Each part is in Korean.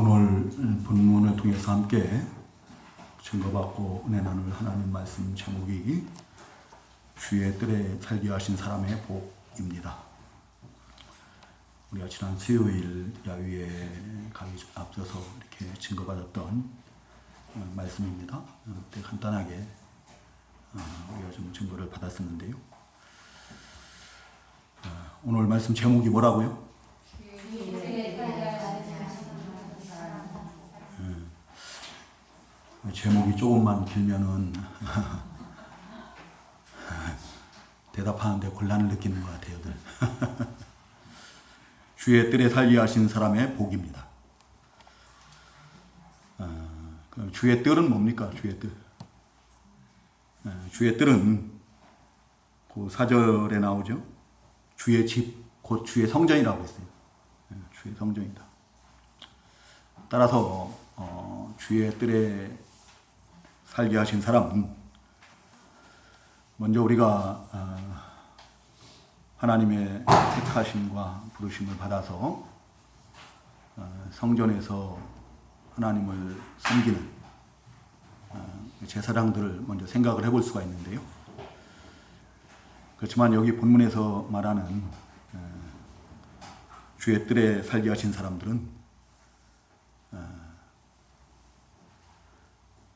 오늘 본문을 통해서 함께 증거받고 은혜 나눌 하나님 말씀 제목이 주의 뜰에 살게 하신 사람의 복입니다. 우리가 지난 수요일 야유회 가기 앞서서 이렇게 증거받았던 말씀입니다. 그때 간단하게 우리가 좀 증거를 받았었는데요. 오늘 말씀 제목이 뭐라고요? 제목이 조금만 길면은 대답하는데 곤란을 느끼는 것 같아요. 주의 뜰에 살게 하신 사람의 복입니다. 주의 뜰은 뭡니까? 주의 뜰. 주의 뜰은 그 4절에 나오죠. 주의 집, 곧 주의 성전이라고 했어요. 주의 성전이다. 따라서 주의 뜰에 살게 하신 사람은 먼저 우리가 하나님의 택하심과 부르심을 받아서 성전에서 하나님을 섬기는 제사장들을 먼저 생각을 해볼 수가 있는데요. 그렇지만 여기 본문에서 말하는 주의 뜰에 살게 하신 사람들은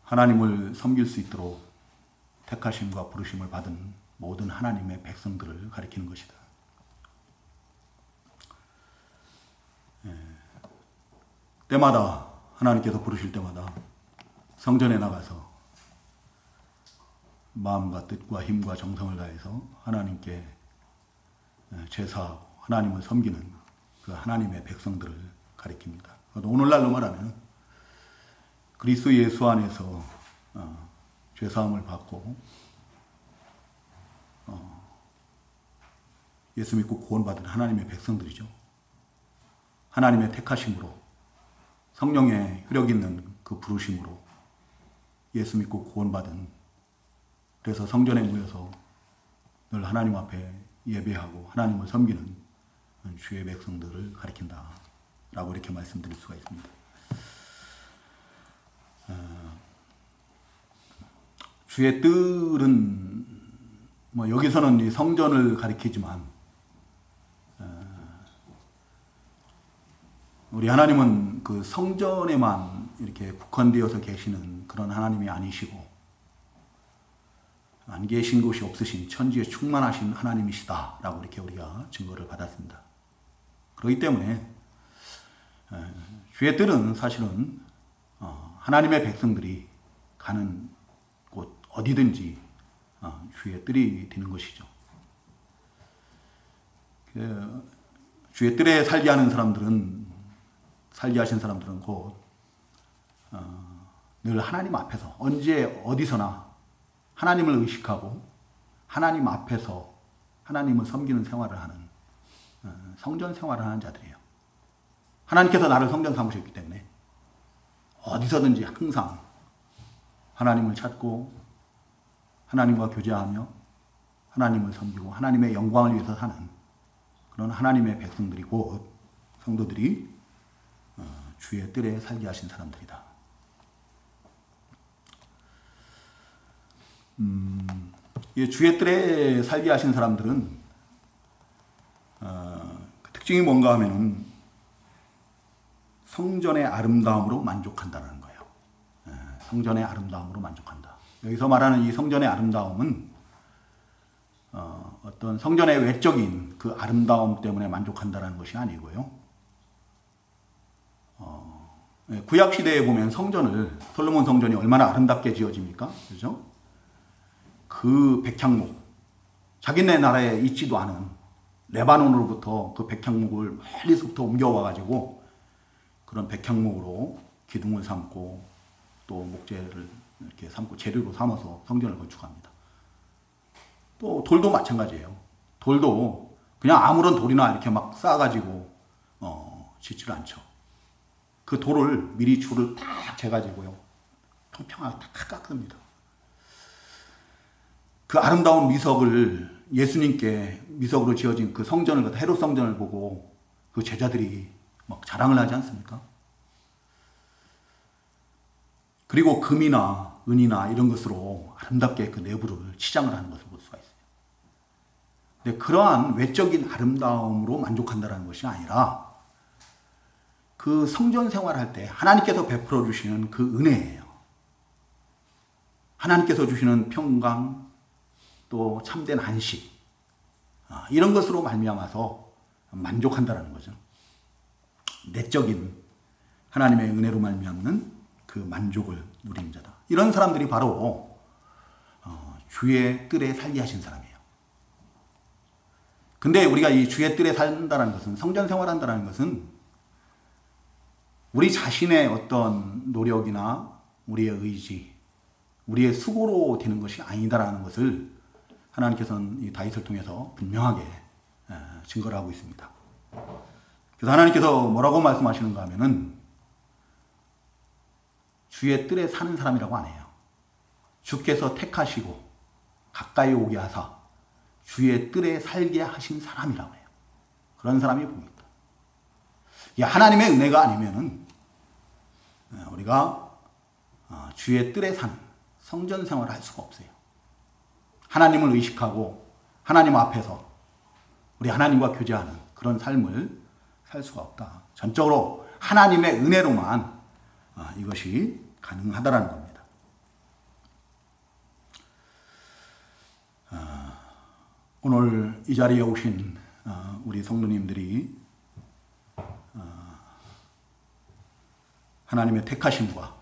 하나님을 섬길 수 있도록 택하심과 부르심을 받은 모든 하나님의 백성들을 가리키는 것이다. 때마다 하나님께서 부르실 때마다 성전에 나가서 마음과 뜻과 힘과 정성을 다해서 하나님께 제사하고 하나님을 섬기는 그 하나님의 백성들을 가리킵니다. 오늘날로 말하면 그리스도 예수 안에서 죄사함을 받고 예수 믿고 구원받은 하나님의 백성들이죠. 하나님의 택하심으로 성령의 효력 있는 그 부르심으로 예수 믿고 구원받은, 그래서 성전에 모여서 늘 하나님 앞에 예배하고 하나님을 섬기는 주의 백성들을 가리킨다 라고 이렇게 말씀드릴 수가 있습니다. 주의 뜰은 여기서는 이 성전을 가리키지만 우리 하나님은 그 성전에만 이렇게 국한되어서 계시는 그런 하나님이 아니시고 안 계신 곳이 없으신 천지에 충만하신 하나님이시다 라고 이렇게 우리가 증거를 받았습니다. 그렇기 때문에 주의 뜰은 사실은 하나님의 백성들이 가는 곳 어디든지 주의 뜰이 되는 것이죠. 주의 뜰에 살게 하는 사람들은, 살게 하신 사람들은 곧 늘 하나님 앞에서 언제 어디서나 하나님을 의식하고 하나님 앞에서 하나님을 섬기는 생활을 하는 성전 생활을 하는 자들이에요. 하나님께서 나를 성전 삼으셨기 때문에 어디서든지 항상 하나님을 찾고 하나님과 교제하며 하나님을 섬기고 하나님의 영광을 위해서 사는 그런 하나님의 백성들이 곧 성도들이 주의 뜰에 살게 하신 사람들이다. 주의 뜰에 살게 하신 사람들은 그 특징이 뭔가 하면은 성전의 아름다움으로 만족한다는 거예요. 성전의 아름다움으로 만족한다. 여기서 말하는 이 성전의 아름다움은 어떤 성전의 외적인 그 아름다움 때문에 만족한다는 것이 아니고요. 구약 시대에 보면 성전을, 솔로몬 성전이 얼마나 아름답게 지어집니까? 그죠? 그 백향목, 자기네 나라에 있지도 않은 레바논으로부터 그 백향목을 멀리서부터 옮겨와가지고 그런 백향목으로 기둥을 삼고 또 목재를 이렇게 삼고 재료로 삼아서 성전을 건축합니다. 또 돌도 마찬가지예요. 돌도 그냥 아무런 돌이나 이렇게 막 쌓아가지고 짓지를 않죠. 그 돌을 미리 줄을 딱 재가지고요, 평평하게 딱 깎습니다. 그 아름다운 미석을, 예수님께 미석으로 지어진 그 성전을, 헤롯 성전을 보고 그 제자들이 막 자랑을 하지 않습니까? 그리고 금이나 은이나 이런 것으로 아름답게 그 내부를 치장을 하는 것을 볼 수가 있어요. 근데 그러한 외적인 아름다움으로 만족한다는 것이 아니라 그 성전 생활할 때 하나님께서 베풀어 주시는 그 은혜예요. 하나님께서 주시는 평강, 또 참된 안식, 이런 것으로 말미암아서 만족한다는 거죠. 내적인 하나님의 은혜로 말미암는 그 만족을 누리는 자다. 이런 사람들이 바로 주의 뜰에 살게 하신 사람이에요. 근데 우리가 이 주의 뜰에 산다는 것은, 성전 생활한다는 것은 우리 자신의 어떤 노력이나 우리의 의지, 우리의 수고로 되는 것이 아니다라는 것을 하나님께서는 이 다윗을 통해서 분명하게 증거를 하고 있습니다. 그래서 하나님께서 뭐라고 말씀하시는가 하면은 주의 뜰에 사는 사람이라고 안 해요. 주께서 택하시고 가까이 오게 하사 주의 뜰에 살게 하신 사람이라고 해요. 그런 사람이 봅니다. 이 하나님의 은혜가 아니면은 우리가 주의 뜰에 사는 성전 생활을 할 수가 없어요. 하나님을 의식하고 하나님 앞에서 우리 하나님과 교제하는 그런 삶을 살 수가 없다. 전적으로 하나님의 은혜로만 이것이 가능하다라는 겁니다. 오늘 이 자리에 오신 우리 성도님들이 하나님의 택하심과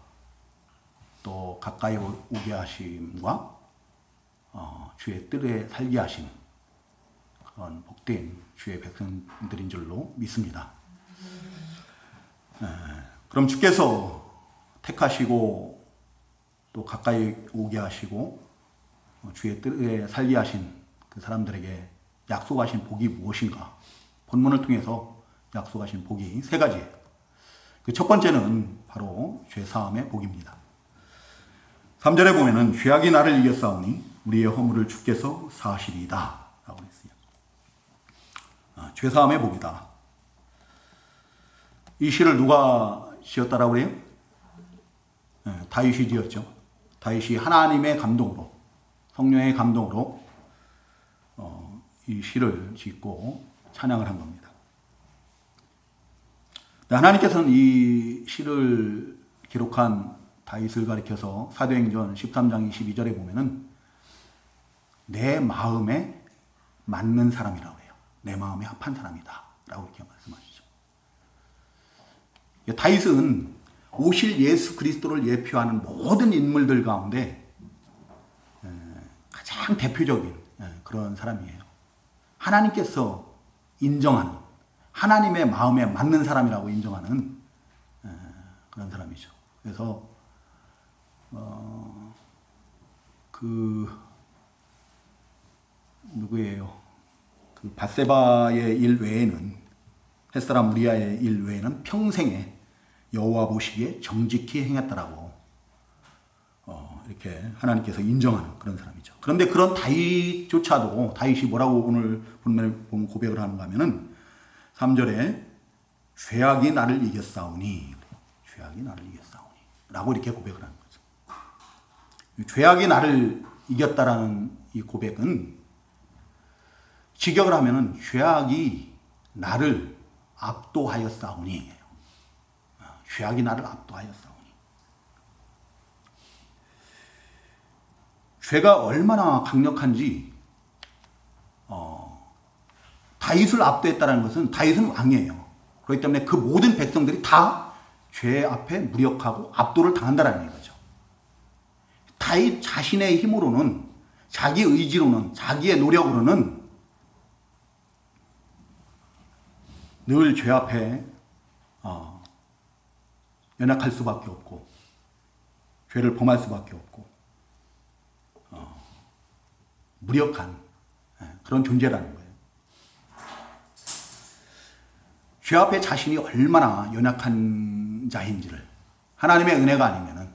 또 가까이 오게 하심과 주의 뜰에 살게 하심, 그런 복된 주의 백성들인 줄로 믿습니다. 그럼 주께서 택하시고 또 가까이 오게 하시고 주의 뜰에 살게 하신 그 사람들에게 약속하신 복이 무엇인가? 본문을 통해서 약속하신 복이 세 가지예요. 그 첫 번째는 바로 죄사함의 복입니다. 3절에 보면은 죄악이 나를 이겼사오니 우리의 허물을 주께서 사하시리이다 라고 했어요. 죄사함의 복이다. 이 시를 누가 지었다라고 그래요? 다윗이 지었죠. 다윗이 하나님의 감동으로, 성령의 감동으로 이 시를 짓고 찬양을 한 겁니다. 하나님께서는 이 시를 기록한 다윗을 가리켜서 사도행전 13장 22절에 보면은 내 마음에 맞는 사람이라고 해요. 내 마음에 합한 사람이다 라고 이렇게 말씀하시죠. 다윗은 오실 예수 그리스도를 예표하는 모든 인물들 가운데 가장 대표적인 그런 사람이에요. 하나님께서 인정하는, 하나님의 마음에 맞는 사람이라고 인정하는 그런 사람이죠. 그래서 누구예요? 그 밧세바의 일 외에는, 햇사람 우리아의 일 외에는 평생에 여호와 보시기에 정직히 행했다라고 이렇게 하나님께서 인정하는 그런 사람이죠. 그런데 그런 다윗조차도, 다윗이 뭐라고 오늘 본문에 보면 고백을 하는가 하면은 3절에 죄악이 나를 이겼사오니, 죄악이 나를 이겼사오니 라고 이렇게 고백을 하는 거죠. 죄악이 나를 이겼다라는 이 고백은 직역을 하면은 죄악이 나를 압도하였사오니, 죄악이 나를 압도하였사오니. 죄가 얼마나 강력한지, 다윗을 압도했다는 것은, 다윗은 왕이에요. 그렇기 때문에 그 모든 백성들이 다 죄 앞에 무력하고 압도를 당한다는 거죠. 다윗 자신의 힘으로는, 자기 의지로는, 자기의 노력으로는 늘 죄 앞에 연약할 수밖에 없고, 죄를 범할 수밖에 없고, 무력한 그런 존재라는 거예요. 죄 앞에 자신이 얼마나 연약한 자인지를, 하나님의 은혜가 아니면은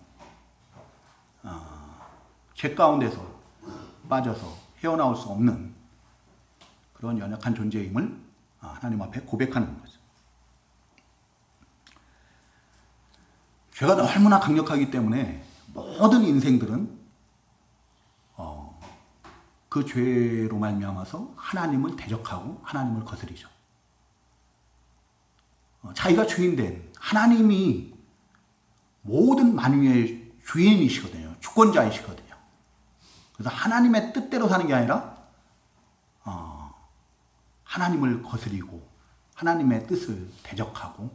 죄 가운데서 빠져서 헤어나올 수 없는 그런 연약한 존재임을 하나님 앞에 고백하는 거죠. 죄가 너무나 강력하기 때문에 모든 인생들은 그 죄로 말미암아서 하나님을 대적하고 하나님을 거스리죠. 자기가 주인된 하나님이 모든 만유의 주인이시거든요. 주권자이시거든요. 그래서 하나님의 뜻대로 사는 게 아니라 하나님을 거스리고 하나님의 뜻을 대적하고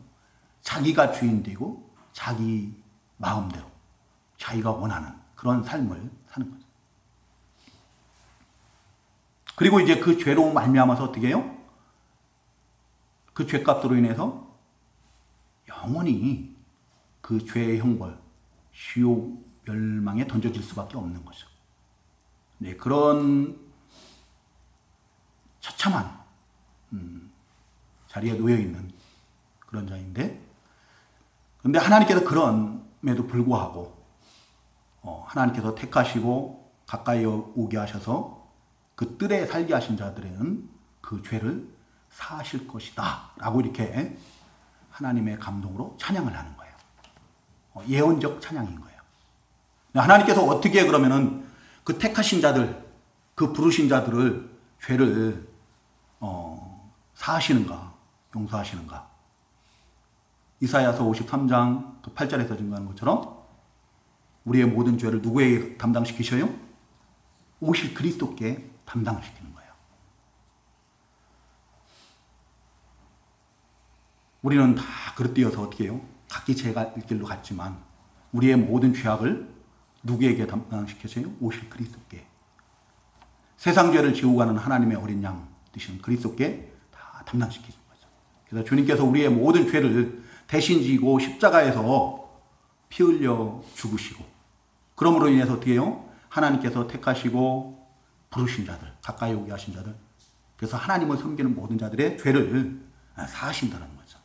자기가 주인 되고 자기 마음대로 자기가 원하는 그런 삶을 사는 거죠. 그리고 이제 그 죄로 말미암아서 어떻게 해요? 그 죄값으로 인해서 영원히 그 죄의 형벌, 지옥 멸망에 던져질 수밖에 없는 거죠. 네, 그런 처참한 자리에 놓여 있는 그런 자인데, 근데 하나님께서 그럼에도 불구하고 하나님께서 택하시고 가까이 오게 하셔서 그 뜰에 살게 하신 자들에는 그 죄를 사하실 것이다 라고 이렇게 하나님의 감동으로 찬양을 하는 거예요. 예언적 찬양인 거예요. 하나님께서 어떻게 그러면은 그 택하신 자들, 그 부르신 자들을 죄를 사하시는가, 용서하시는가. 이사야서 53장 그 8절에서 증거하는 것처럼 우리의 모든 죄를 누구에게 담당시키셔요? 오실 그리스도께 담당시키는 거예요. 우리는 다 그릇되어서 어떻게 해요? 각기 제 길로 갔지만 우리의 모든 죄악을 누구에게 담당시켜서요? 오실 그리스도께. 세상 죄를 지고 가는 하나님의 어린 양 되시는 그리스도께 다 담당시키는 거죠. 그래서 주님께서 우리의 모든 죄를 대신 지고 십자가에서 피 흘려 죽으시고, 그러므로 인해서 어떻게 해요? 하나님께서 택하시고 부르신 자들, 가까이 오게 하신 자들, 그래서 하나님을 섬기는 모든 자들의 죄를 사하신다는 거죠.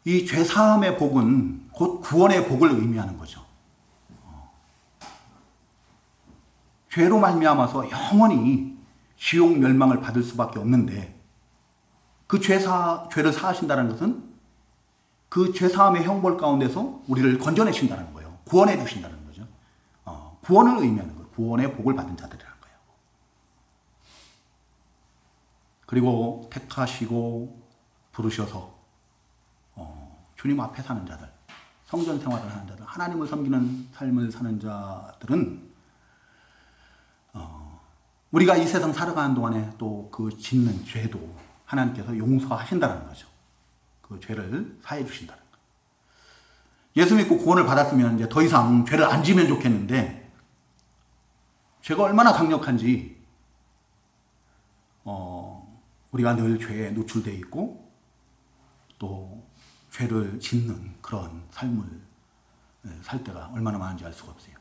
이 죄사함의 복은 곧 구원의 복을 의미하는 거죠. 죄로 말미암아서 영원히 지옥 멸망을 받을 수밖에 없는데, 그 죄를 사하신다는 것은 그 죄사함의 형벌 가운데서 우리를 건져내신다는 거예요. 구원해 주신다는 거죠. 구원을 의미하는 거예요. 구원의 복을 받은 자들이라는 거예요. 그리고 택하시고 부르셔서 주님 앞에 사는 자들, 성전 생활을 하는 자들, 하나님을 섬기는 삶을 사는 자들은 우리가 이 세상 살아가는 동안에 또 그 짓는 죄도 하나님께서 용서하신다는 거죠. 그 죄를 사해 주신다는 거예요. 예수 믿고 구원을 받았으면 이제 더 이상 죄를 안 지면 좋겠는데, 죄가 얼마나 강력한지 우리가 늘 죄에 노출되어 있고 또 죄를 짓는 그런 삶을 살 때가 얼마나 많은지 알 수가 없어요.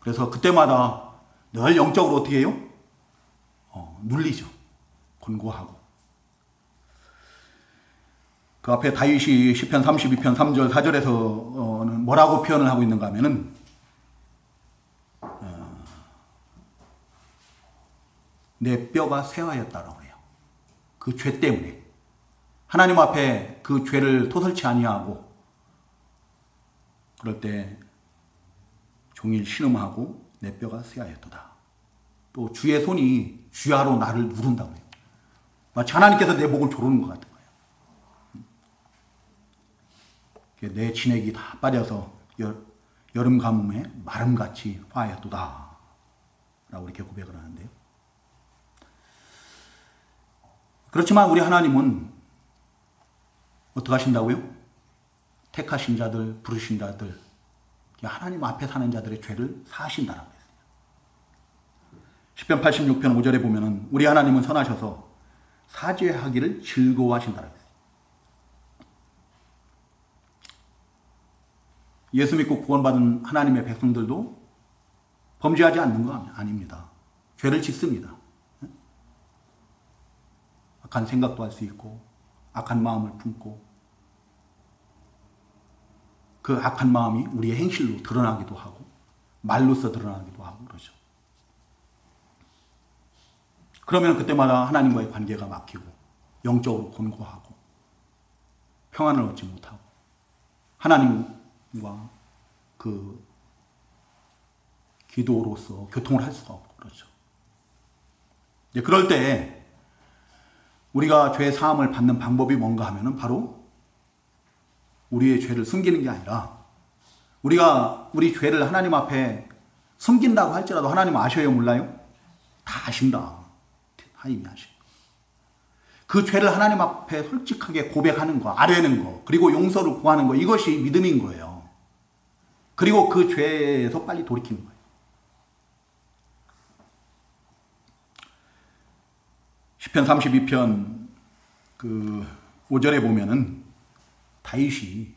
그래서 그때마다 늘 영적으로 어떻게 해요? 눌리죠. 권고하고. 그 앞에 다윗이 시편 32편 3절 4절에서는 뭐라고 표현을 하고 있는가 하면은 내 뼈가 쇠하였다라고 해요. 그 죄 때문에 하나님 앞에 그 죄를 토설치 아니하고 그럴 때 종일 신음하고 내 뼈가 쇠하였도다. 또 주의 손이 쥐하로 나를 누른다고 해요. 마치 하나님께서 내 목을 조르는 것 같은 거예요. 내 진액이 다 빠져서 여름 가뭄에 마름같이 화하였도다 라고 이렇게 고백을 하는데요. 그렇지만 우리 하나님은 어떻게 하신다고요? 택하신 자들, 부르신 자들, 하나님 앞에 사는 자들의 죄를 사하신다라고 했어요. 시편 86편 5절에 보면은 우리 하나님은 선하셔서 사죄하기를 즐거워하신다라고 했어요. 예수 믿고 구원받은 하나님의 백성들도 범죄하지 않는 거 아닙니다. 죄를 짓습니다. 악한 생각도 할 수 있고 악한 마음을 품고 그 악한 마음이 우리의 행실로 드러나기도 하고 말로써 드러나기도 하고 그러죠. 그러면 그때마다 하나님과의 관계가 막히고 영적으로 곤고하고 평안을 얻지 못하고 하나님과 그 기도로서 교통을 할 수가 없고 그렇죠. 이제 그럴 때 우리가 죄 사함을 받는 방법이 뭔가 하면은 바로 우리의 죄를 숨기는 게 아니라 우리가 우리 죄를 하나님 앞에 숨긴다고 할지라도 하나님 아셔요, 몰라요? 다 아신다. 다 이미 아셔요. 그 죄를 하나님 앞에 솔직하게 고백하는 거, 아뢰는 거, 그리고 용서를 구하는 거, 이것이 믿음인 거예요. 그리고 그 죄에서 빨리 돌이키는 거예요. 시편 32편 그 5절에 보면은 다윗이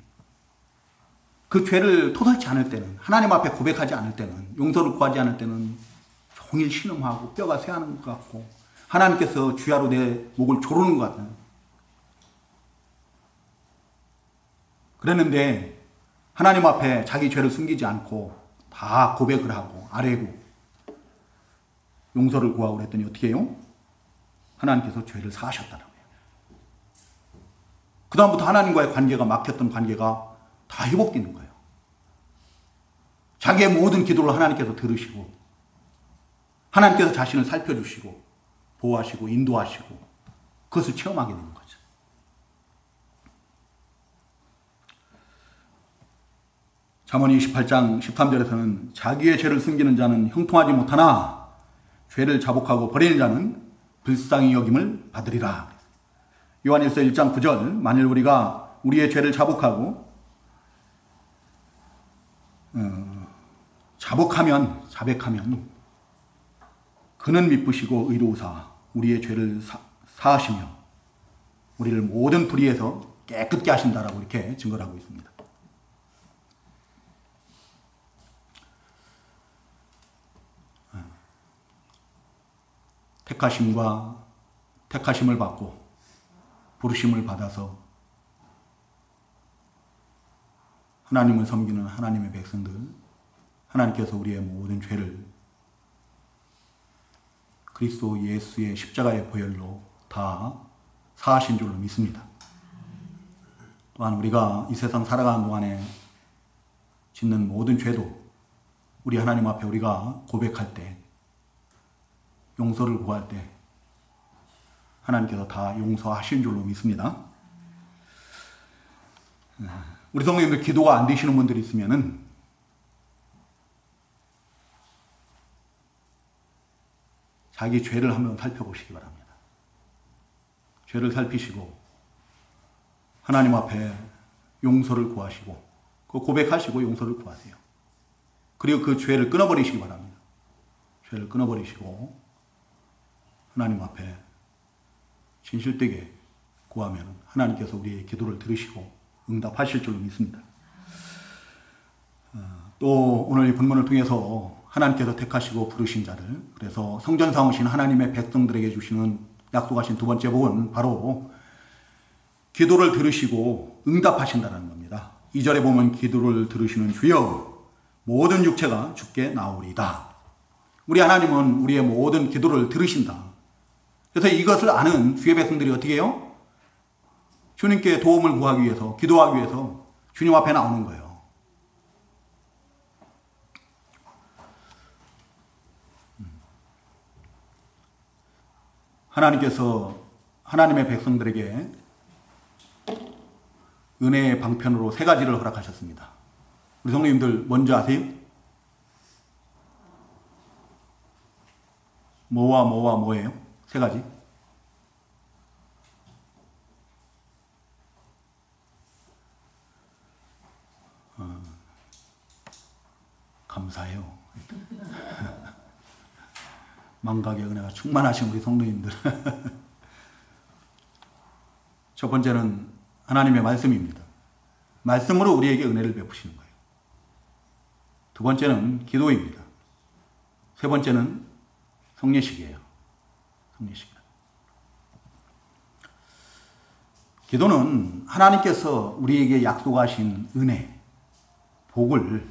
그 죄를 토설치 않을 때는, 하나님 앞에 고백하지 않을 때는, 용서를 구하지 않을 때는 종일 신음하고 뼈가 쇠하는 것 같고 하나님께서 주야로 내 목을 조르는 것 같아요. 그랬는데 하나님 앞에 자기 죄를 숨기지 않고 다 고백을 하고 아뢰고 용서를 구하고 그랬더니 어떻게 해요? 하나님께서 죄를 사하셨다는 거예요. 그 다음부터 하나님과의 관계가 막혔던 관계가 다 회복되는 거예요. 자기의 모든 기도를 하나님께서 들으시고 하나님께서 자신을 살펴주시고 보호하시고 인도하시고 그것을 체험하게 되는 거죠. 잠언 28장 13절에서는 자기의 죄를 숨기는 자는 형통하지 못하나 죄를 자복하고 버리는 자는 불쌍히 여김을 받으리라. 요한일서 1장 9절 만일 우리가 우리의 죄를 자복하고 자백하면 그는 미쁘시고 의로우사 우리의 죄를 사하시며 우리를 모든 불의에서 깨끗게 하신다라고 이렇게 증거를 하고 있습니다. 택하심을 받고 부르심을 받아서 하나님을 섬기는 하나님의 백성들, 하나님께서 우리의 모든 죄를 그리스도 예수의 십자가의 보혈로 다 사하신 줄로 믿습니다. 또한 우리가 이 세상 살아가는 동안에 짓는 모든 죄도 우리 하나님 앞에 우리가 고백할 때, 용서를 구할 때 하나님께서 다 용서하신 줄로 믿습니다. 우리 성도님들 기도가 안 되시는 분들이 있으면은 자기 죄를 한번 살펴보시기 바랍니다. 죄를 살피시고 하나님 앞에 용서를 구하시고 그 고백하시고 용서를 구하세요. 그리고 그 죄를 끊어버리시기 바랍니다. 죄를 끊어버리시고 하나님 앞에 진실되게 구하면 하나님께서 우리의 기도를 들으시고 응답하실 줄로 믿습니다. 또 오늘 이 본문을 통해서 하나님께서 택하시고 부르신 자들, 그래서 성전 삼으신 하나님의 백성들에게 주시는 약속하신 두 번째 복은 바로 기도를 들으시고 응답하신다는 겁니다. 2절에 보면 기도를 들으시는 주여 모든 육체가 주께 나오리다. 우리 하나님은 우리의 모든 기도를 들으신다. 그래서 이것을 아는 주의 백성들이 어떻게 해요? 주님께 도움을 구하기 위해서, 기도하기 위해서 주님 앞에 나오는 거예요. 하나님께서 하나님의 백성들에게 은혜의 방편으로 세 가지를 허락하셨습니다. 우리 성도님들 뭔지 아세요? 뭐와 뭐예요? 세 가지. 감사해요. 망각의 은혜가 충만하신 우리 성도님들. 첫 번째는 하나님의 말씀입니다. 말씀으로 우리에게 은혜를 베푸시는 거예요. 두 번째는 기도입니다. 세 번째는 성례식이에요. 성례식. 기도는 하나님께서 우리에게 약속하신 은혜, 복을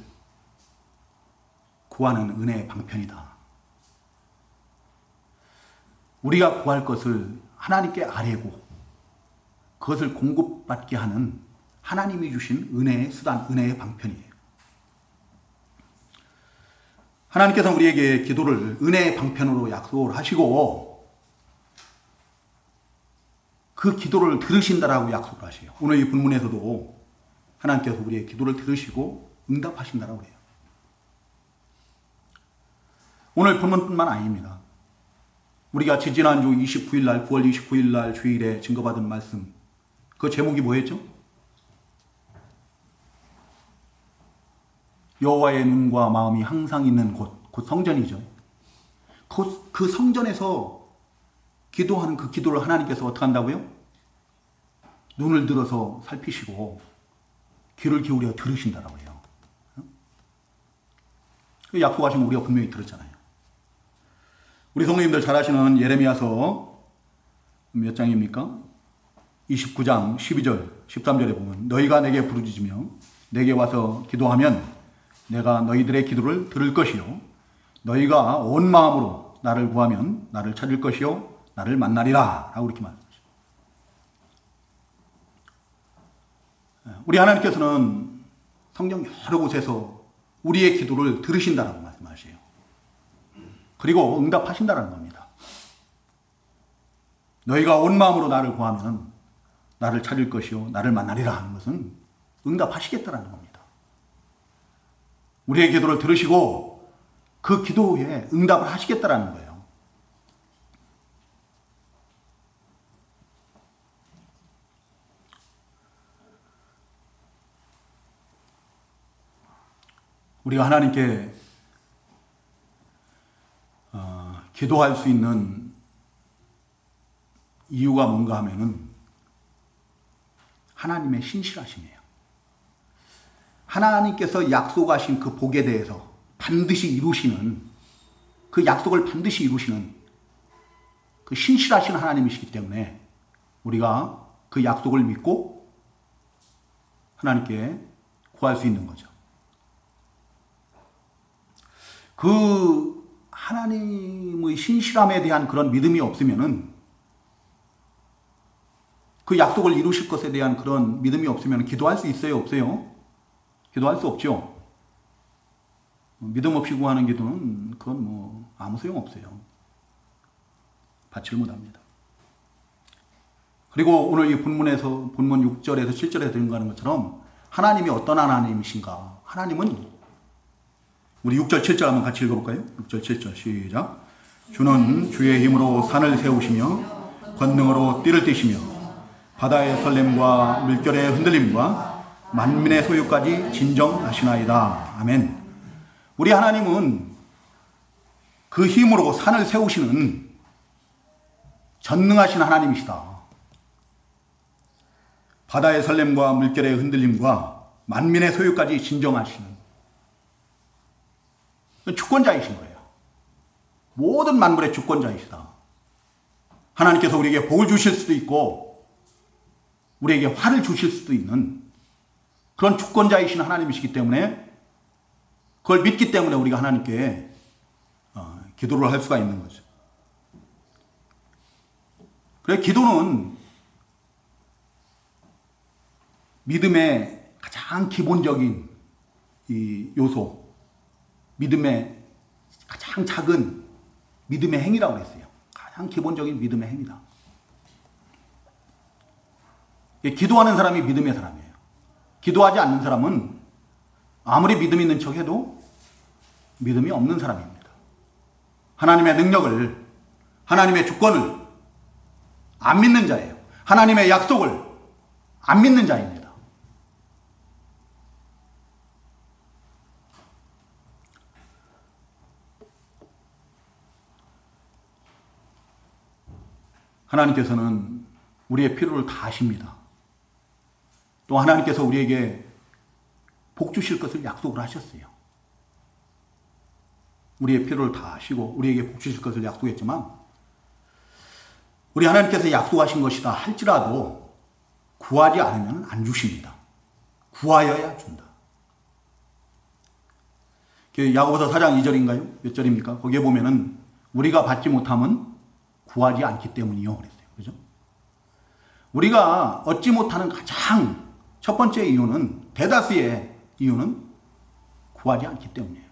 구하는 은혜의 방편이다. 우리가 구할 것을 하나님께 아뢰고 그것을 공급받게 하는 하나님이 주신 은혜의 수단, 은혜의 방편이에요. 하나님께서 우리에게 기도를 은혜의 방편으로 약속을 하시고 그 기도를 들으신다라고 약속을 하세요. 오늘 이 본문에서도 하나님께서 우리의 기도를 들으시고 응답하신다라고 해요. 오늘 본문뿐만 아닙니다. 우리가 지지난주 29일 날, 9월 29일 날 주일에 증거받은 말씀, 그 제목이 뭐였죠? 여호와의 눈과 마음이 항상 있는 곳, 곧 성전이죠. 그 성전에서 기도하는 그 기도를 하나님께서 어떻게 한다고요? 눈을 들어서 살피시고 귀를 기울여 들으신다라고 해요. 그 약속하신 거 우리가 분명히 들었잖아요. 우리 성도님들 잘 아시는 예레미야서 몇 장입니까? 29장 12절 13절에 보면 너희가 내게 부르짖으며 내게 와서 기도하면 내가 너희들의 기도를 들을 것이요 너희가 온 마음으로 나를 구하면 나를 찾을 것이요 나를 만나리라 라고 이렇게 말합니다. 우리 하나님께서는 성경 여러 곳에서 우리의 기도를 들으신다라고 말씀하세요. 그리고 응답하신다라는 겁니다. 너희가 온 마음으로 나를 구하면 나를 찾을 것이요 나를 만나리라 하는 것은 응답하시겠다라는 겁니다. 우리의 기도를 들으시고 그 기도에 응답을 하시겠다라는 거예요. 우리가 하나님께 기도할 수 있는 이유가 뭔가 하면은 하나님의 신실하심이에요. 하나님께서 약속하신 그 복에 대해서 반드시 이루시는 그 약속을 반드시 이루시는 그 신실하신 하나님이시기 때문에 우리가 그 약속을 믿고 하나님께 구할 수 있는 거죠. 그 하나님의 신실함에 대한 그런 믿음이 없으면은 그 약속을 이루실 것에 대한 그런 믿음이 없으면 기도할 수 있어요? 없어요? 기도할 수 없죠. 믿음 없이 구하는 기도는 그건 뭐 아무 소용 없어요. 받지를 못합니다. 그리고 오늘 이 본문에서 본문 6절에서 7절에 들어가는 것처럼 하나님이 어떤 하나님이신가? 하나님은 우리 6절 7절 한번 같이 읽어볼까요? 6절 7절 시작. 주는 주의 힘으로 산을 세우시며 권능으로 띠를 띠시며 바다의 설렘과 물결의 흔들림과 만민의 소유까지 진정하시나이다. 아멘. 우리 하나님은 그 힘으로 산을 세우시는 전능하신 하나님이시다. 바다의 설렘과 물결의 흔들림과 만민의 소유까지 진정하시는 주권자이신 거예요. 모든 만물의 주권자이시다. 하나님께서 우리에게 복을 주실 수도 있고 우리에게 화를 주실 수도 있는 그런 주권자이신 하나님이시기 때문에 그걸 믿기 때문에 우리가 하나님께 기도를 할 수가 있는 거죠. 그래서 기도는 믿음의 가장 기본적인 이 요소, 믿음의 가장 작은 믿음의 행위라고 했어요. 가장 기본적인 믿음의 행위다. 기도하는 사람이 믿음의 사람이에요. 기도하지 않는 사람은 아무리 믿음 있는 척해도 믿음이 없는 사람입니다. 하나님의 능력을, 하나님의 주권을 안 믿는 자예요. 하나님의 약속을 안 믿는 자입니다. 하나님께서는 우리의 필요를 다 아십니다. 또 하나님께서 우리에게 복 주실 것을 약속을 하셨어요. 우리의 필요를 다 아시고 우리에게 복 주실 것을 약속했지만 우리 하나님께서 약속하신 것이다 할지라도 구하지 않으면 안 주십니다. 구하여야 준다. 야고보서 4장 2절인가요? 몇 절입니까? 거기에 보면은 우리가 받지 못함은 구하지 않기 때문이요. 그랬어요. 그죠? 우리가 얻지 못하는 가장 첫 번째 이유는, 대다수의 이유는 구하지 않기 때문이에요.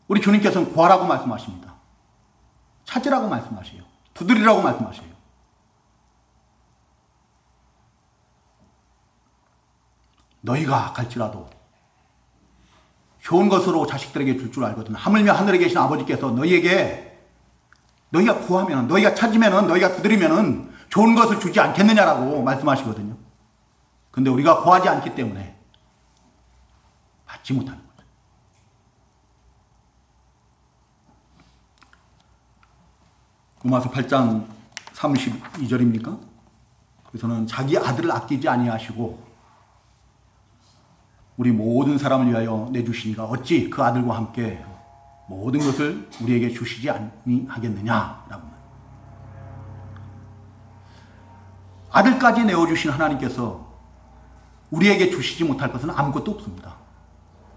우리 주님께서는 구하라고 말씀하십니다. 찾으라고 말씀하세요. 두드리라고 말씀하세요. 너희가 갈지라도 좋은 것으로 자식들에게 줄 줄 알거든. 하물며 하늘에 계신 아버지께서 너희가 구하면, 너희가 찾으면, 너희가 두드리면 좋은 것을 주지 않겠느냐라고 말씀하시거든요. 근데 우리가 구하지 않기 때문에 받지 못하는 거죠. 로마서 8장 32절입니까? 그래서는 자기 아들을 아끼지 아니하시고 우리 모든 사람을 위하여 내주시니가 어찌 그 아들과 함께 모든 것을 우리에게 주시지 아니하겠느냐라고. 아들까지 내어주신 하나님께서 우리에게 주시지 못할 것은 아무것도 없습니다.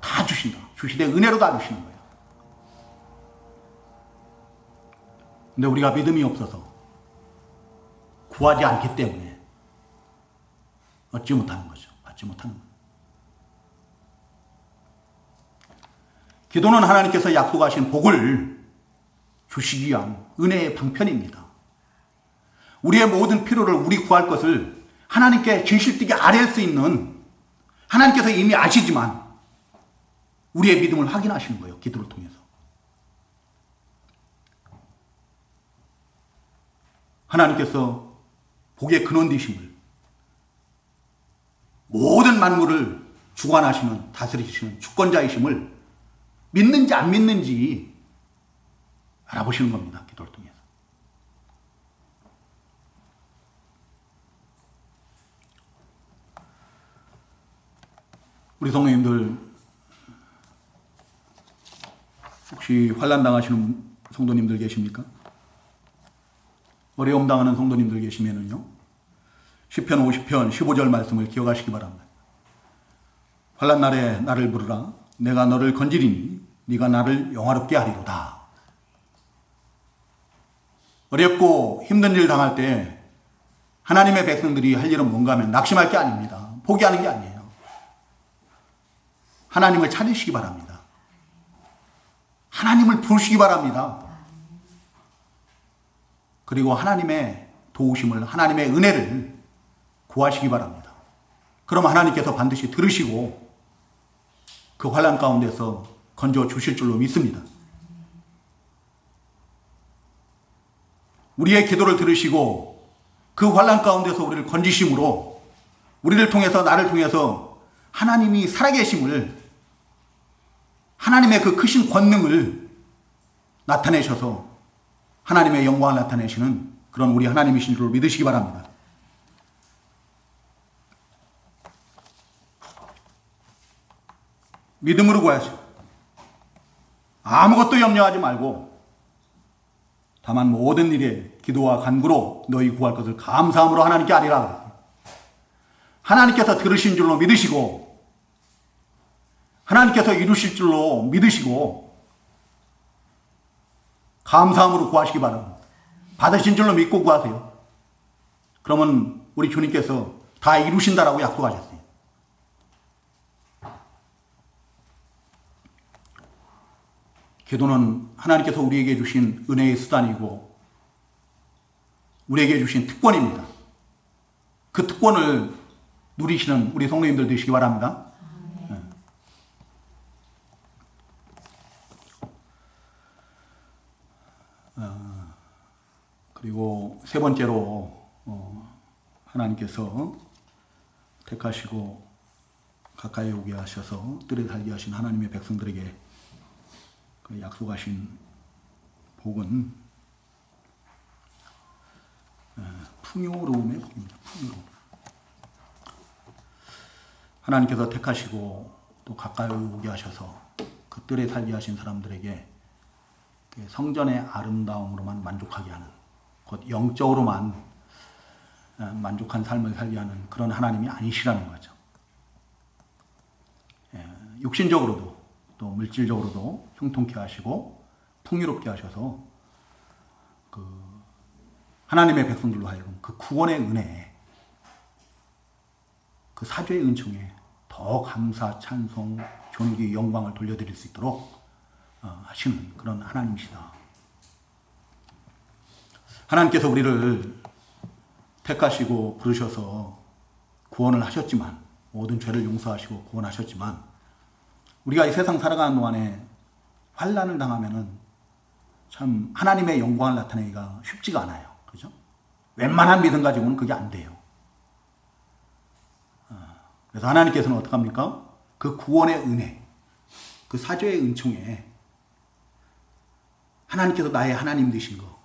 다 주신다. 주시되 은혜로 다 주시는 거예요. 근데 우리가 믿음이 없어서 구하지 않기 때문에 얻지 못하는 거죠. 받지 못하는 거예요. 기도는 하나님께서 약속하신 복을 주시기 위한 은혜의 방편입니다. 우리의 모든 필요를, 우리 구할 것을 하나님께 진실되게 아뢰을 수 있는, 하나님께서 이미 아시지만 우리의 믿음을 확인하시는 거예요. 기도를 통해서. 하나님께서 복의 근원 되심을, 모든 만물을 주관하시는, 다스리시는 주권자이심을 믿는지 안 믿는지 알아보시는 겁니다. 기도를 통해서. 우리 성도님들, 혹시 환난 당하시는 성도님들 계십니까? 어려움 당하는 성도님들 계시면은요, 시편 50편 15절 말씀을 기억하시기 바랍니다. 환난 날에 나를 부르라. 내가 너를 건지리니 네가 나를 영화롭게 하리로다. 어렵고 힘든 일 당할 때 하나님의 백성들이 할 일은 뭔가 하면 낙심할 게 아닙니다. 포기하는 게 아니에요. 하나님을 찾으시기 바랍니다. 하나님을 부르시기 바랍니다. 그리고 하나님의 도우심을, 하나님의 은혜를 구하시기 바랍니다. 그럼 하나님께서 반드시 들으시고 그 환난 가운데서 건져 주실 줄로 믿습니다. 우리의 기도를 들으시고 그 환난 가운데서 우리를 건지심으로 우리를 통해서, 나를 통해서 하나님이 살아계심을, 하나님의 그 크신 권능을 나타내셔서 하나님의 영광을 나타내시는 그런 우리 하나님이신 줄로 믿으시기 바랍니다. 믿음으로 구하시오. 아무것도 염려하지 말고 다만 모든 일에 기도와 간구로 너희 구할 것을 감사함으로 하나님께 아뢰라. 하나님께서 들으신 줄로 믿으시고 하나님께서 이루실 줄로 믿으시고 감사함으로 구하시기 바랍니다. 받으신 줄로 믿고 구하세요. 그러면 우리 주님께서 다 이루신다라고 약속하셨어요. 기도는 하나님께서 우리에게 주신 은혜의 수단이고 우리에게 주신 특권입니다. 그 특권을 누리시는 우리 성도님들 되시기 바랍니다. 네. 그리고 세 번째로 하나님께서 택하시고 가까이 오게 하셔서 뜰에 살게 하신 하나님의 백성들에게 그 약속하신 복은 풍요로움의 복입니다. 풍요로움. 하나님께서 택하시고 또 가까이 오게 하셔서 그 뜰에 살게 하신 사람들에게 성전의 아름다움으로만 만족하게 하는, 곧 영적으로만 만족한 삶을 살게 하는 그런 하나님이 아니시라는 거죠. 육신적으로도 또 물질적으로도 형통케 하시고 풍요롭게 하셔서 그 하나님의 백성들로 하여금 그 구원의 은혜, 그 사죄의 은총에 더 감사, 찬송, 존귀, 영광을 돌려드릴 수 있도록 하시는 그런 하나님이시다. 하나님께서 우리를 택하시고 부르셔서 구원을 하셨지만, 모든 죄를 용서하시고 구원하셨지만, 우리가 이 세상 살아가는 동안에 환난을 당하면은 참 하나님의 영광을 나타내기가 쉽지가 않아요. 그죠? 웬만한 믿음 가지고는 그게 안 돼요. 그래서 하나님께서는 어떡합니까? 그 구원의 은혜, 그 사죄의 은총에 하나님께서 나의 하나님 되신 거,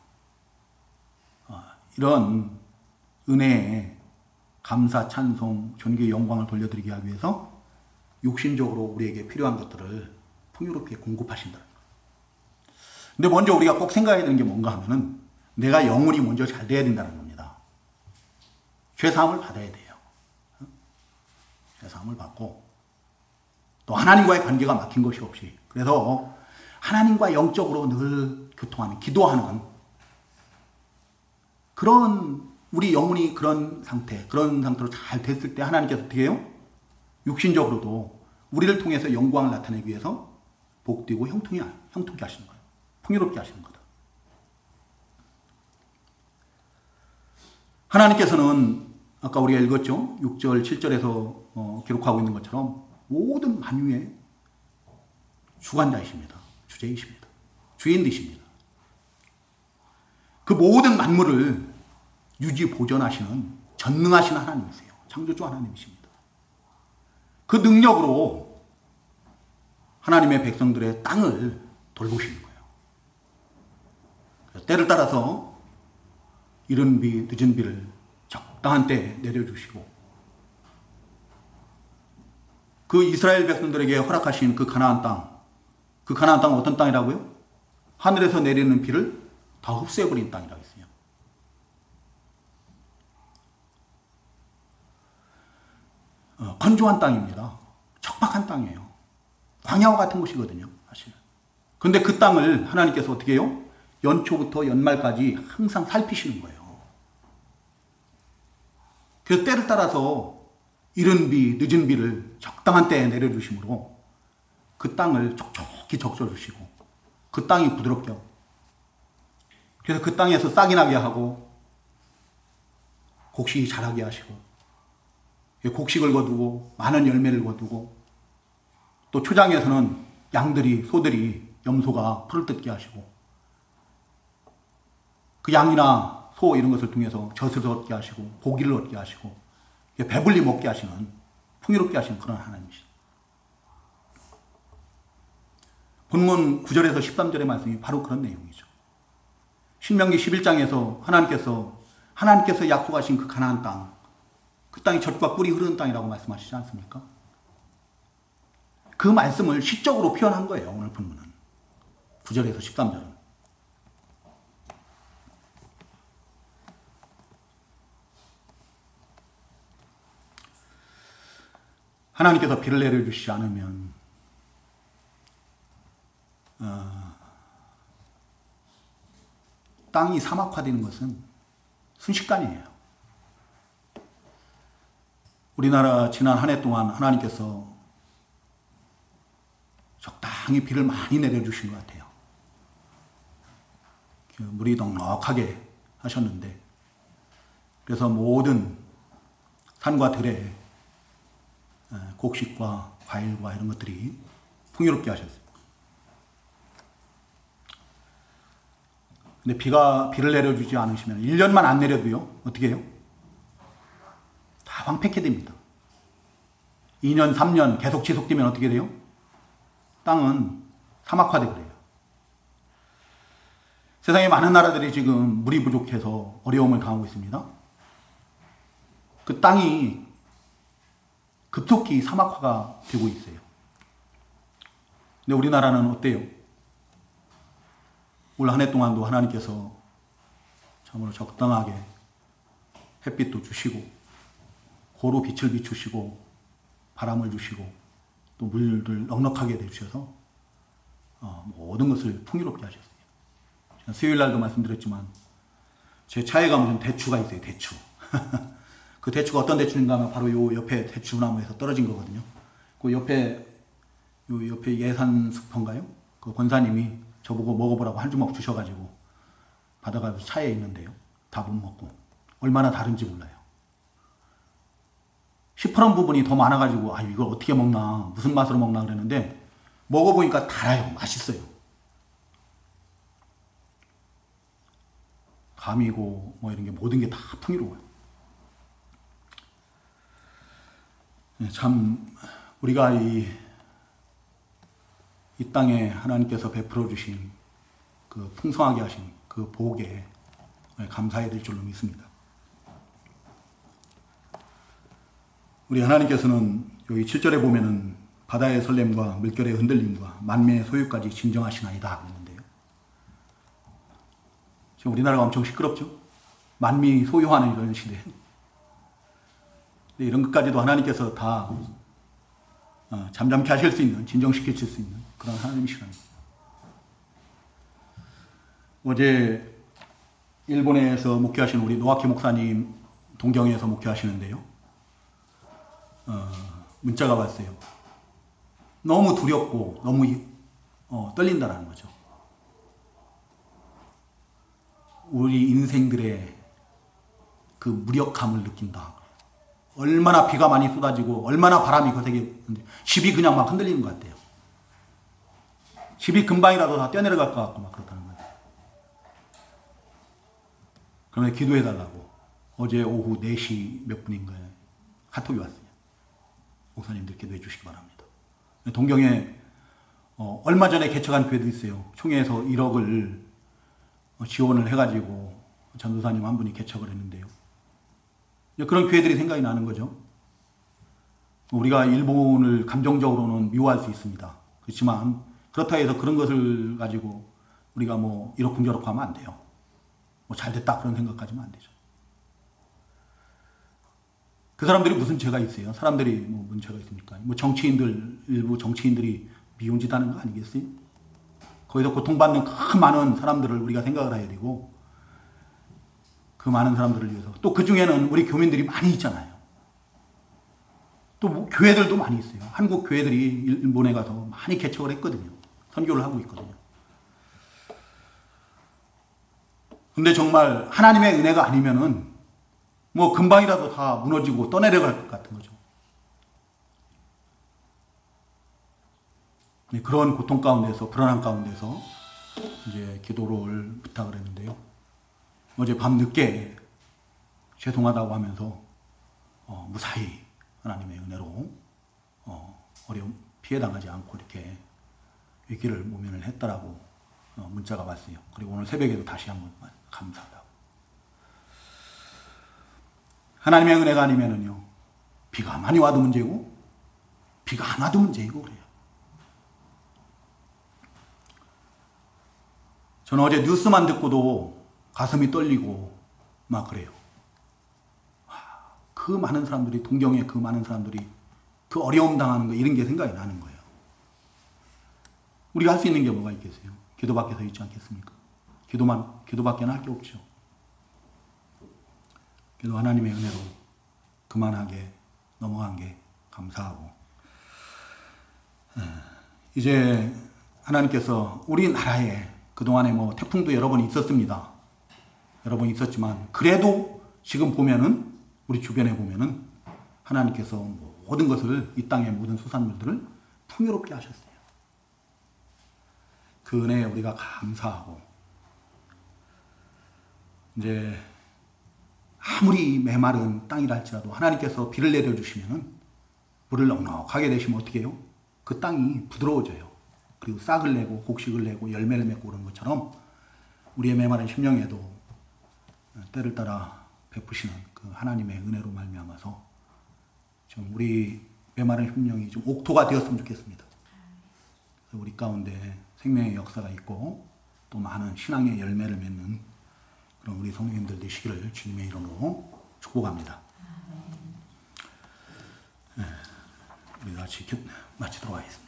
이런 은혜에 감사, 찬송, 존귀, 영광을 돌려드리기 위해서 육신적으로 우리에게 필요한 것들을 풍요롭게 공급하신다는 거예요. 근데 먼저 우리가 꼭 생각해야 되는 게 뭔가 하면은 내가 영혼이 먼저 잘 돼야 된다는 겁니다. 죄사함을 받아야 돼요. 죄사함을 받고 또 하나님과의 관계가 막힌 것이 없이, 그래서 하나님과 영적으로 늘 교통하는, 기도하는 그런 우리 영혼이 그런 상태로 잘 됐을 때 하나님께서 어떻게 해요? 육신적으로도 우리를 통해서 영광을 나타내기 위해서 복되고 형통케 하시는 거예요. 풍요롭게 하시는 거다. 하나님께서는 아까 우리가 읽었죠? 6절, 7절에서 기록하고 있는 것처럼 모든 만유의 주관자이십니다. 주제이십니다. 주인 되십니다. 그 모든 만물을 유지 보존하시는 전능하신 하나님이세요. 창조주 하나님이십니다. 그 능력으로 하나님의 백성들의 땅을 돌보시는 거예요. 때를 따라서 이른 비, 늦은 비를 적당한 때에 내려주시고, 그 이스라엘 백성들에게 허락하신 그 가나안 땅은 어떤 땅이라고요? 하늘에서 내리는 비를 다 흡수해버린 땅이라고 했어요. 건조한 땅입니다. 척박한 땅이에요. 광야와 같은 곳이거든요, 사실. 근데 그 땅을 하나님께서 어떻게 해요? 연초부터 연말까지 항상 살피시는 거예요. 그래서 때를 따라서 이른 비, 늦은 비를 적당한 때에 내려주심으로 그 땅을 촉촉히 적셔주시고, 그 땅이 부드럽게 하고, 그래서 그 땅에서 싹이 나게 하고 곡식이 자라게 하시고, 곡식을 거두고 많은 열매를 거두고, 또 초장에서는 양들이, 소들이, 염소가 풀을 뜯게 하시고, 그 양이나 소 이런 것을 통해서 젖을 얻게 하시고 고기를 얻게 하시고 배불리 먹게 하시는, 풍요롭게 하시는 그런 하나님이시죠. 본문 9절에서 13절의 말씀이 바로 그런 내용이죠. 신명기 11장에서 하나님께서 약속하신 그 가나안 땅, 그 땅이 젖과 꿀이 흐르는 땅이라고 말씀하시지 않습니까? 그 말씀을 시적으로 표현한 거예요, 오늘 본문은. 9절에서 13절은. 하나님께서 비를 내려주시지 않으면 땅이 사막화되는 것은 순식간이에요. 우리나라 지난 한 해 동안 하나님께서 적당히 비를 많이 내려주신 것 같아요. 물이 넉넉하게 하셨는데, 그래서 모든 산과 들에 곡식과 과일과 이런 것들이 풍요롭게 하셨어요. 근데 비를 내려주지 않으시면 1년만 안 내려도요, 어떻게 해요? 다 황폐케 됩니다. 2년, 3년 계속 지속되면 어떻게 돼요? 땅은 사막화되게 돼요. 세상에 많은 나라들이 지금 물이 부족해서 어려움을 당하고 있습니다. 그 땅이 급속히 사막화가 되고 있어요. 근데 우리나라는 어때요? 올 한 해 동안도 하나님께서 참으로 적당하게 햇빛도 주시고, 고루 빛을 비추시고, 바람을 주시고, 또 물을 넉넉하게 내주셔서 모든 것을 풍요롭게 하셨어요. 제가 수요일 날도 말씀드렸지만 제 차에 가면 대추가 있어요. 대추. 그 대추가 어떤 대추인가 하면 바로 요 옆에 대추나무에서 떨어진 거거든요. 그 옆에 요 옆에 예산수퍼인가요? 그 권사님이 저보고 먹어보라고 한 주먹 주셔가지고 받아가지고 차에 있는데요. 다 못 먹고 얼마나 다른지 몰라요. 시퍼런 부분이 더 많아가지고 아 이걸 어떻게 먹나 무슨 맛으로 먹나 그랬는데 먹어보니까 달아요. 맛있어요. 감이고 뭐 이런 게 모든 게 다 풍요로워요. 참 우리가 이 땅에 하나님께서 베풀어 주신 그 풍성하게 하신 그 복에 감사해야 될 줄로 믿습니다. 우리 하나님께서는 여기 7절에 보면은 바다의 설렘과 물결의 흔들림과 만민의 소유까지 진정하시나이다 하고 있는데요. 지금 우리나라가 엄청 시끄럽죠? 만민이 소유하는 이런 시대. 이런 것까지도 하나님께서 다 잠잠케 하실 수 있는, 진정시킬 수 있는 그런 하나님이시랍니다. 어제 일본에서 목회하시는 우리 노아키 목사님 동경에서 목회하시는데요. 문자가 왔어요. 너무 두렵고 너무 떨린다라는 거죠. 우리 인생들의 그 무력함을 느낀다. 얼마나 비가 많이 쏟아지고 얼마나 바람이 거세게 집이 그냥 막 흔들리는 것 같아요. 집이 금방이라도 다 뛰어내려갈 것 같고 막 그렇다는 거예요. 그러면 기도해달라고 어제 오후 4시 몇 분인가에 카톡이 왔어요. 목사님들 기도해 주시기 바랍니다. 동경에 얼마 전에 개척한 교회도 있어요. 총회에서 1억을 지원을 해가지고 전도사님 한 분이 개척을 했는데요. 그런 교회들이 생각이 나는 거죠. 우리가 일본을 감정적으로는 미워할 수 있습니다. 그렇지만 그렇다 해서 그런 것을 가지고 우리가 뭐 이러쿵저러쿵 하면 안 돼요. 뭐 잘됐다 그런 생각까지는 안 되죠. 그 사람들이 무슨 죄가 있어요? 사람들이 뭐 무슨 죄가 있습니까? 뭐 일부 정치인들이 미운 짓 하는 거 아니겠어요? 거기서 고통받는 그 많은 사람들을 우리가 생각을 해야 되고 그 많은 사람들을 위해서 또 그 중에는 우리 교민들이 많이 있잖아요. 또 뭐 교회들도 많이 있어요. 한국 교회들이 일본에 가서 많이 개척을 했거든요. 선교를 하고 있거든요. 근데 정말 하나님의 은혜가 아니면은 뭐 금방이라도 다 무너지고 떠내려갈 것 같은 거죠. 그런 고통 가운데서 불안한 가운데서 이제 기도를 부탁을 했는데요. 어제 밤 늦게 죄송하다고 하면서 무사히 하나님의 은혜로 어려움 피해 당하지 않고 이렇게 위기를 모면을 했다라고 문자가 왔어요. 그리고 오늘 새벽에도 다시 한번 감사하다고. 하나님의 은혜가 아니면은요 비가 많이 와도 문제고 비가 안 와도 문제이고 그래요. 저는 어제 뉴스만 듣고도 가슴이 떨리고 막 그래요. 그 많은 사람들이 동경에 그 많은 사람들이 그 어려움 당하는 거 이런 게 생각이 나는 거예요. 우리가 할 수 있는 게 뭐가 있겠어요? 기도밖에 더 있지 않겠습니까? 기도밖에는 할 게 없죠. 그래도 하나님의 은혜로 그만하게 넘어간 게 감사하고 이제 하나님께서 우리나라에 그동안에 뭐 태풍도 여러 번 있었습니다. 여러 번 있었지만 그래도 지금 보면은 우리 주변에 보면은 하나님께서 모든 것을 이 땅의 모든 수산물들을 풍요롭게 하셨어요. 그 은혜에 우리가 감사하고 이제 아무리 메마른 땅이라 할지라도 하나님께서 비를 내려주시면은 물을 넉넉하게 내시면 어떻게 해요? 그 땅이 부드러워져요. 그리고 싹을 내고 곡식을 내고 열매를 맺고 그런 것처럼 우리의 메마른 심령에도 때를 따라 베푸시는 그 하나님의 은혜로 말미암아서 좀 우리 메마른 심령이 좀 옥토가 되었으면 좋겠습니다. 그래서 우리 가운데 생명의 역사가 있고 또 많은 신앙의 열매를 맺는 그런 우리 성도님들 되시기를 주님의 이름으로 축복합니다. 우리 같이 마치도록 하겠습니다.